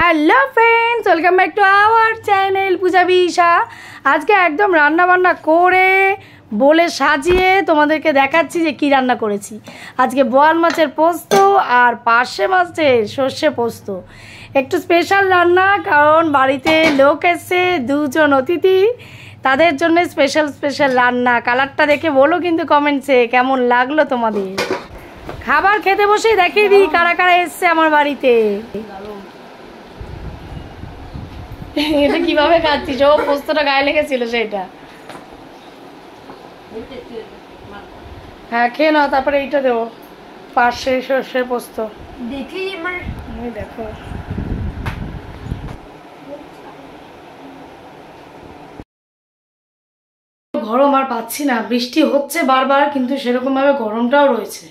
Hello friends, welcome back to our channel Puja Bisha. আজকে একদম রান্না বান্না করে বলে সাজিয়ে তোমাদেরকে দেখাচ্ছি যে কি রান্না করেছি। আজকে বোয়াল মাছের পোস্ত আর পার্শে মাছের সর্ষে পোস্ত, একটু স্পেশাল রান্না, কারণ বাড়িতে লোক এসছে, দুজন অতিথি, তাদের জন্য স্পেশাল স্পেশাল রান্না। কালারটা দেখে বলো কিন্তু কমেন্টসে কেমন লাগলো তোমাদের। খাবার খেতে বসে দেখিয়ে দিই কারা কারা এসছে আমার বাড়িতে। এটা কিভাবে খাচ্ছিস? ও পোস্তটা গায়ে লেগেছিল সেটা। হ্যাঁ খেয়ে নাও, তারপরে এইটা দেবো, পার্শে সর্ষের পোস্ত। দেখি আমার দেখো গরম আর পাচ্ছি না, বৃষ্টি হচ্ছে বারবার, কিন্তু সেরকম ভাবে গরমটাও রয়েছে।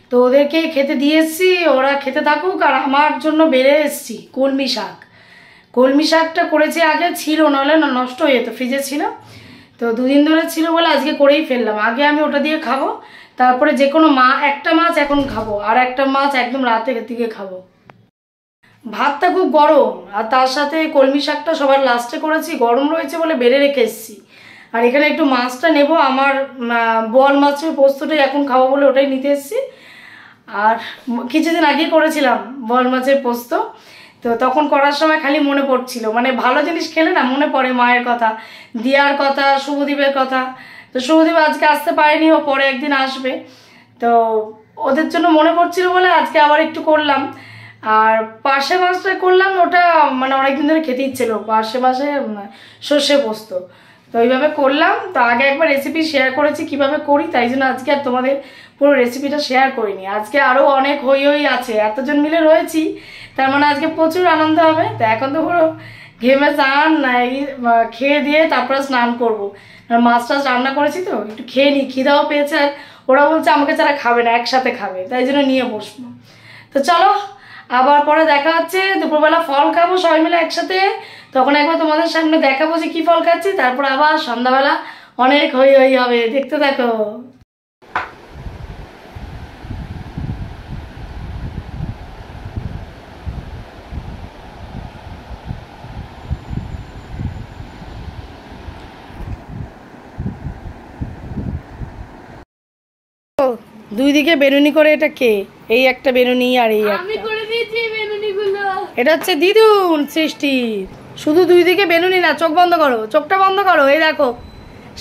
তো ওদেরকে খেতে দিয়ে এসছি, ওরা খেতে থাকুক। আর আমার জন্য বেড়ে এসছি কলমি শাক। কলমি শাকটা করেছি, আগে ছিল, নাহলে না নষ্ট হয়ে যেত, ফ্রিজে ছিল। তো দুদিন ধরে ছিল বলে আজকে করেই ফেললাম। আগে আমি ওটা দিয়ে খাবো, তারপরে যে কোনো একটা মাছ এখন খাবো, আর একটা মাছ একদম রাতের দিকে খাবো। ভাতটা খুব গরম, আর তার সাথে কলমি শাকটা সবার লাস্টে করেছি, গরম রয়েছে বলে বেড়ে রেখে এসেছি। আর এখানে একটু মাছটা নেব, আমার বোয়াল মাছের পোস্তটাই এখন খাবো বলে ওটাই নিতে এসেছি। আর কিছুদিন আগে করেছিলাম বোয়াল মাছের পোস্ত, তো তখন করার সময় খালি মনে পড়ছিল, মানে ভালো জিনিস খেলে না মনে পড়ে মায়ের কথা, দিয়ার কথা, শুভদীপের কথা। তো শুভদীপ আজকে আসতে পারেনি, ও পরে একদিন আসবে, তো ওদের জন্য মনে পড়ছিল বলে আজকে আবার একটু করলাম। আর পার্শে মাছটা করলাম, ওটা মানে অনেকদিন ধরে খেতে ইচ্ছিল, পার্শে মাছে সর্ষে পোস্ত, তো এইভাবে করলাম। তো আগে একবার রেসিপি শেয়ার করেছি কিভাবে করি, তাই জন্য আজকে আর তোমাদের পুরো রেসিপিটা শেয়ার করিনি। আজকে আরও অনেক হই হই আছে, এতজন মিলে রয়েছি, তার মানে আজকে প্রচুর আনন্দ হবে। তো এখন তো পুরো ঘেমে স্নান খেয়ে দিয়ে তারপরে স্নান করবো। মাছ টাছ রান্না করেছি তো একটু খেয়ে নিই, খিদাও পেয়েছে। আর ওরা বলছে আমাকে ছাড়া খাবে না, একসাথে খাবে, তাই জন্য নিয়ে বসবো। তো চলো আবার পরে দেখা হচ্ছে। দুপুরবেলা ফল খাবো সবাই মিলে একসাথে, তখন একবার তোমাদের সামনে দেখাবো যে কি ফল খাচ্ছি। তারপর আবার সন্ধ্যাবেলা অনেক হই হই হবে, দেখতে থাকো। দুই দিকে বেনুনি করে, এটা কে? এই একটা বেনুনি আর এই আমি করে দিয়েছি বেনুনিগুলো। এটা হচ্ছে দিদুন সৃষ্টির। শুধু দুই দিকে বেনুনি না, চোখ বন্ধ করো, চোখটা বন্ধ করো। এই দেখো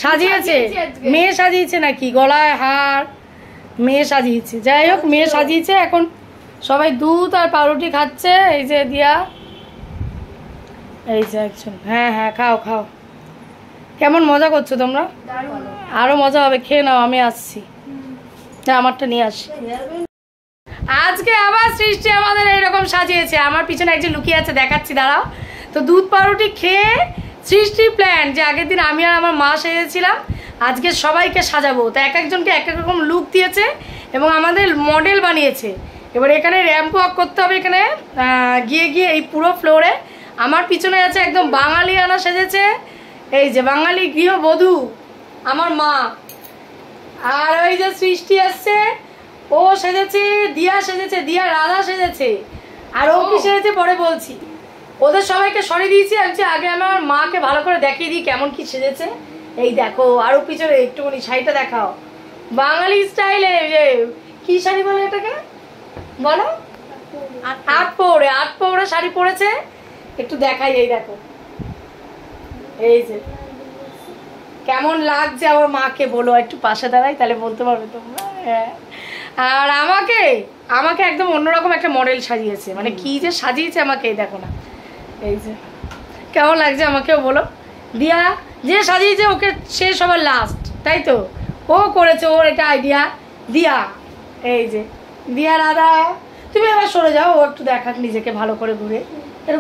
সাজিয়েছে, মেয়ে সাজিয়েছে নাকি, গলায় হার, মেয়ে সাজিয়েছে। যাই হোক, মেয়ে সাজিয়েছে। এখন সবাই দুধ আর পাউরুটি খাচ্ছে। এই যে দিয়া, এই যে একজন। হ্যাঁ হ্যাঁ খাও খাও। কেমন মজা করছো তোমরা? আরো মজা হবে, খেয়ে নাও, আমি আসছি। আমারটা নিয়ে আসি। আজকে আবার সৃষ্টি আমাদের এইরকম সাজিয়েছে। আমার পিছনে একজন লুকিয়ে আছে, দেখাচ্ছি, দাঁড়াও। তো দুধ পাউরুটি খেয়ে সৃষ্টির প্ল্যান যে আগের দিন আমি আর আমার মা সেজেছিলাম, আজকে সবাইকে সাজাবো। তো এক একজনকে এক এক রকম লুক দিয়েছে এবং আমাদের মডেল বানিয়েছে। এবার এখানে র্যাম্প ওয়াক করতে হবে, এখানে গিয়ে গিয়ে এই পুরো ফ্লোরে। আমার পিছনে আছে একদম বাঙালি আনা সেজেছে, এই যে বাঙালি গৃহবধূ আমার মা। আর ওই যে সৃষ্টি আসছে, ও সেজেছে, দিয়া সেজেছে, দিয়া রাধা সেজেছে। আর ও কি সেজেছে পরে বলছি। ওদের সবাইকে সরিয়ে দিয়েছি, আগে আমার মাকে ভালো করে দেখিয়ে দিই কেমন কি সেজেছে। এই দেখো, আরো পিছনে একটুখানি শাড়িটা দেখাও, বাঙালি স্টাইলে। কি শাড়ি বলে এটাকে, বলো? আট পৌড়ে শাড়ি পরেছে, একটু দেখাই। এই দেখো, এই যে কেমন লাগছে আমার মাকে, বলো একটু পাশে দাঁড়াই, তাহলে বলতে পারবে তোমরা। আর আমাকে একদম অন্যরকম একটা মডেল সাজিয়েছে, মানে কি যে সাজিয়েছে আমাকে, এই দেখো না। এই যে কেমন লাগছে আমাকেও বলো। দিয়া যে সাজিয়েছে ওকে, সে সবার লাস্ট, তাই তো? ও করেছে, ওর এটা আইডিয়া। দিয়া, এই যে দিয়া রাধা। তুমি আবার সরে যাও, ও একটু দেখাক নিজেকে ভালো করে, ঘুরে একটু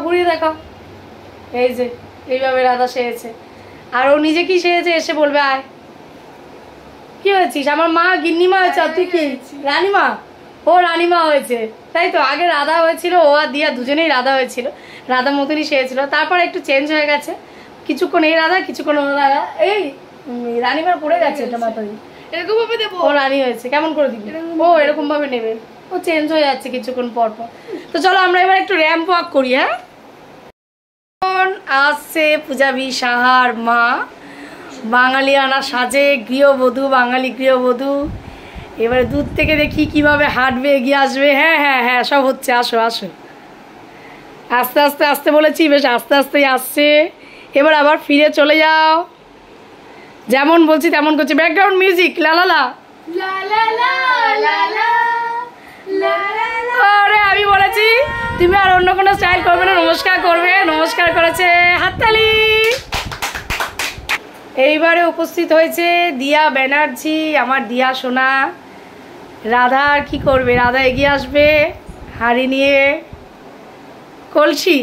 ঘুরিয়ে দেখাও। এই যে এইভাবে রাধা সেজেছে। আর ও নিজে কি সেজেছে এসে বলবে। আয়, কি হয়েছিস? আমার মা গিন্নিমা হয়েছে, আর তুই কি রানীমা? ও রানীমা হয়েছে, তাই তো? আগে রাধা হয়েছিল, ও আর দিয়া দুজনেই রাধা হয়েছিল, রাধা মতনই সেজেছিল। তারপর একটু চেঞ্জ হয়ে গেছে, কিছুক্ষণ এই রাধা, কিছুক্ষণ ও রাধা। এই রানীমা পড়ে গেছে, এটা মাথায় এরকম ভাবে দেবো। ও রানী হয়েছে, কেমন করে দিবি? ও এরকম ভাবে নেবে। ও চেঞ্জ হয়ে যাচ্ছে কিছুক্ষণ পর পর। তো চলো আমরা এবার একটু র্যাম্প ওয়াক করি। হ্যাঁ, আসছে পূজাবি সাহার মা, বাঙালিয়ানা সাজে, গৃহবধূ, বাঙালি গৃহবধূ। এবারে দূর থেকে দেখি কিভাবে হাঁটবে, এগিয়ে আসবে। হ্যাঁ হ্যাঁ হ্যাঁ, সব হচ্ছে, আসো আসো। আস্তে আস্তে আসতে বলেছি, বেশ আস্তে আস্তেই আসছে। এবার আবার ফিরে চলে যাও, যেমন বলছি তেমন করছি। ব্যাকগ্রাউন্ড মিউজিক, লা লা লা লা লা লা লা লা লা লা লা। আরে আমি বলেছি তুমি আর অন্য কোনো স্টাইল করবে না, নমস্কার করবে। নমস্কার করেছে, হাততালি। এইবারে উপস্থিত হয়েছে দিয়া ব্যানার্জি, আমার দিয়া সোনা। রাধা আর কি করবে, রাধা এগিয়ে আসবে হাড়ি নিয়ে, কলসি।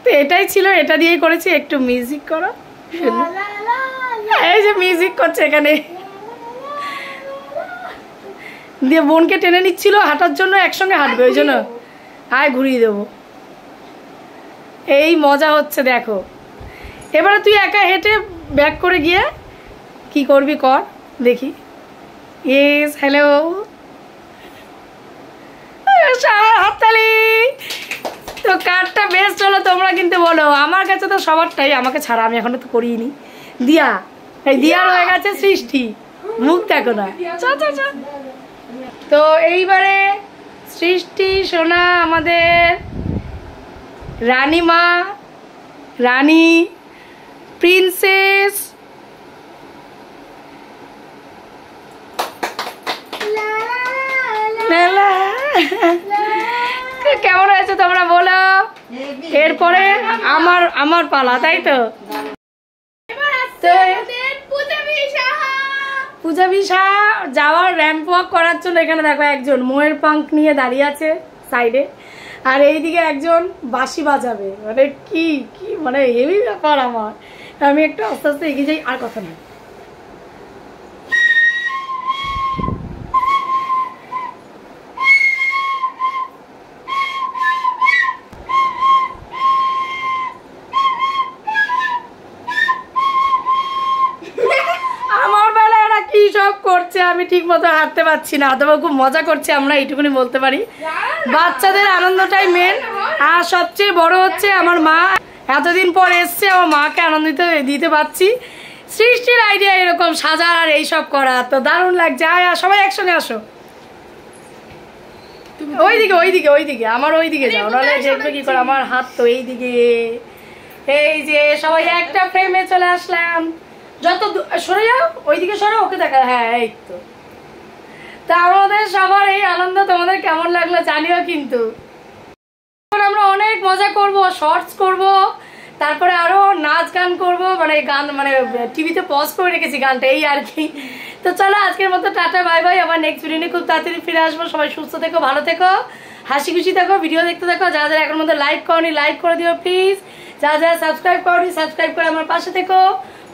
তো এটাই ছিল, এটা দিয়েই করেছি। একটু মিউজিক করো, লা লা লা লা। এই যে মিউজিক করছে এখানে দিয়ে বোনকে টেনে নিচ্ছিল হাঁটার জন্য, একসঙ্গে হাঁটবে ওই জন্য। আয় ঘুরিয়ে দেবো, এই মজা হচ্ছে দেখো। এবারে তুই একা হেঁটে ব্যাক করে গিয়ে কি করবি কর দেখি। ইয়েস, হ্যালো, হাততালি। তো কারটা বেস্ট হলো তোমরা কিন্তু বলো। আমার কাছে তো সবারটাই, আমাকে ছাড়া, আমি এখনো তো করিনি। দিয়া, এই দিয়ার হয়ে গেছে সৃষ্টি, মুখ দেখো না। চা চা চা। তো এইবারে সৃষ্টি সোনা, আমাদের রানীমা, রানী, প্রিন্সেস। কেমন হয়েছে তোমরা বলো। এরপরে আমার পালা, তাই তো। পূজাবি সাহা যাওয়ার র্যাম্প ওয়াক করার জন্য এখানে দেখো একজন মোয়ের পাঙ্ক নিয়ে দাঁড়িয়ে আছে সাইডে, আর এইদিকে একজন বাঁশি বাজাবে। মানে কি কি মানে হেভি ব্যাপার আমার। আমি একটু আস্তে আস্তে এগিয়ে যাই, আর কথা নেই। করছে আমি ঠিক মতো হাঁটতে পারছি না, তবে খুব মজা করছে আমরা, এইটুকুনি বলতে পারি। বাচ্চাদের আনন্দটাই মেন, আর সবচেয়ে বড় হচ্ছে আমার মা এতদিন পর এসছে, আমার মাকে আনন্দিত দিতে পারছি। সৃষ্টির আইডিয়া এরকম সাজার আর এইসব করা, তো দারুণ লাগছে। আয় সবাই একসঙ্গে আসো, ওইদিকে ওইদিকে ওইদিকে, আমার ওইদিকে যাও, নাহলে দেখবে কি করে। আমার হাত তো এইদিকে। এই যে সবাই একটা ফ্রেমে চলে আসলাম। যত সরে যাও, ওইদিকে সরে, ওকে দেখা। হ্যাঁ এই তো। তা আমাদের সবার এই আনন্দ তোমাদের কেমন লাগলো জানিও কিন্তু। আমরা অনেক মজা করব, শর্টস করব, তারপরে আরো নাচ গান করব। মানে গান মানে টিভিতে পজ করে রেখেছি গানটা, এই আর কি। তো চলো আজকের মতো টাটা, বাই বাই। আবার নেক্সট ভিডিও নিয়ে খুব তাড়াতাড়ি ফিরে আসবো। সবাই সুস্থ থেকো, ভালো থেকো, হাসি খুশি থাকো, ভিডিও দেখতে থাকো। যারা যারা এখন মধ্যে লাইক করনি লাইক করে দিও প্লিজ। যারা যারা সাবস্ক্রাইব করনি সাবস্ক্রাইব করে আমার পাশে থেকো,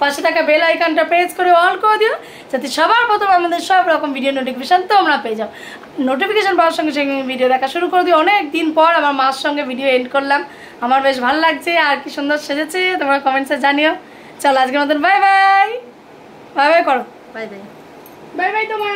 পাশে থাকা বেল আইকনটা প্রেস করে অল করে দিও, যাতে সবার প্রথম আমাদের সব রকম ভিডিও নোটিফিকেশন তোমরা পেয়ে যাও। নোটিফিকেশন পাওয়ার সঙ্গে সঙ্গে ভিডিও দেখা শুরু করে দিও। অনেক দিন পর আমার মার সঙ্গে ভিডিও এন্ড করলাম, আমার বেশ ভালো লাগছে। আর কি সুন্দর সেজেছে তোমরা কমেন্টসে জানিও। চলো আজকের মতন বাই বাই। বাই বাই করো, বাই বাই বাই বাই তোমার।